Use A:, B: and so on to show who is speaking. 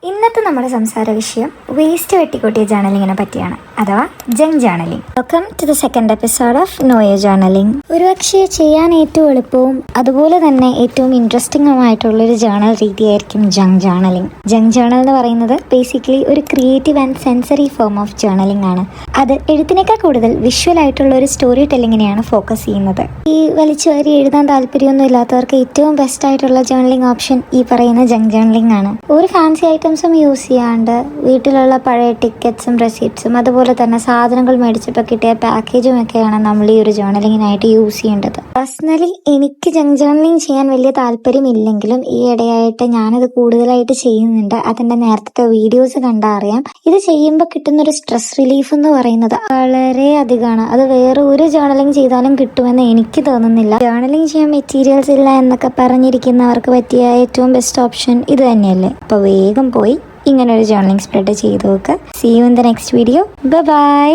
A: ഇന്നത്തെ നമ്മുടെ സംസാര വിഷയം വേസ്റ്റ് വെട്ടിക്കൊട്ടിയ ജേർണലിങ്ങിനെ പറ്റിയാണ്, അഥവാ junk journaling. Welcome to the second episode of know your journaling. ഒരുപക്ഷെ ചെയ്യാൻ ഏറ്റവും എളുപ്പവും അതുപോലെ തന്നെ ഏറ്റവും ഇൻട്രസ്റ്റിംഗുമായിട്ടുള്ളൊരു ജേർണൽ രീതിയായിരിക്കും ജങ്ക് ജേർണലിംഗ്. ജങ്ക് ജേർണൽ എന്ന് പറയുന്നത് ബേസിക്കലി ഒരു creative and sensory form of journaling ആണ്. അത് എഴുത്തിനേക്കാൾ കൂടുതൽ വിഷ്വൽ ആയിട്ടുള്ള ഒരു സ്റ്റോറി ടെല്ലിങ്ങിനെയാണ് ഫോക്കസ് ചെയ്യുന്നത്. ഈ വലിച്ചു വാരി എഴുതാൻ താല്പര്യമൊന്നും ഇല്ലാത്തവർക്ക് ഏറ്റവും ബെസ്റ്റ് ആയിട്ടുള്ള ജേർണലിംഗ് ഓപ്ഷൻ ഈ പറയുന്ന ജങ്ക് ജേർണലിംഗ് ആണ്. ഒരു ഫാൻസി ഐറ്റംസും യൂസ് ചെയ്യാണ്ട് വീട്ടിലുള്ള പഴയ ടിക്കറ്റ്സും റെസിപ്റ്റ്സും അതുപോലെ തന്നെ സാധനങ്ങൾ മേടിച്ചപ്പോൾ കിട്ടിയ പാക്കേജും ഒക്കെയാണ് നമ്മൾ ഈ ഒരു ജേർണലിങ്ങിനായിട്ട് യൂസ് ചെയ്യേണ്ടത്. പേഴ്സണലി എനിക്ക് ജങ്ക് ജേർണലിംഗ് ചെയ്യാൻ വലിയ താല്പര്യമില്ലെങ്കിലും ഈ ഇടയായിട്ട് ഞാനത് കൂടുതലായിട്ട് ചെയ്യുന്നുണ്ട്. അതിന്റെ നേരത്തെ വീഡിയോസ് കണ്ടാൽ അറിയാം. ഇത് ചെയ്യുമ്പോൾ കിട്ടുന്നൊരു സ്ട്രെസ് റിലീഫ് എന്ന് പറയുന്നത് വളരെ അധികമാണ്. അത് വേറെ ഒരു ജേർണലിംഗ് ചെയ്താലും കിട്ടുമെന്ന് എനിക്ക് തോന്നുന്നില്ല. ജേർണലിംഗ് ചെയ്യാൻ മെറ്റീരിയൽസ് ഇല്ല എന്നൊക്കെ പറഞ്ഞിരിക്കുന്നവർക്ക് പറ്റിയ ഏറ്റവും ബെസ്റ്റ് ഓപ്ഷൻ ഇത് തന്നെയല്ലേ. അപ്പോൾ വേഗം പോയി ഇങ്ങനെ ഒരു ജേർണലിംഗ് സ്പ്രെഡ് ചെയ്ത് നോക്കുക. See you in the next video. Bye by.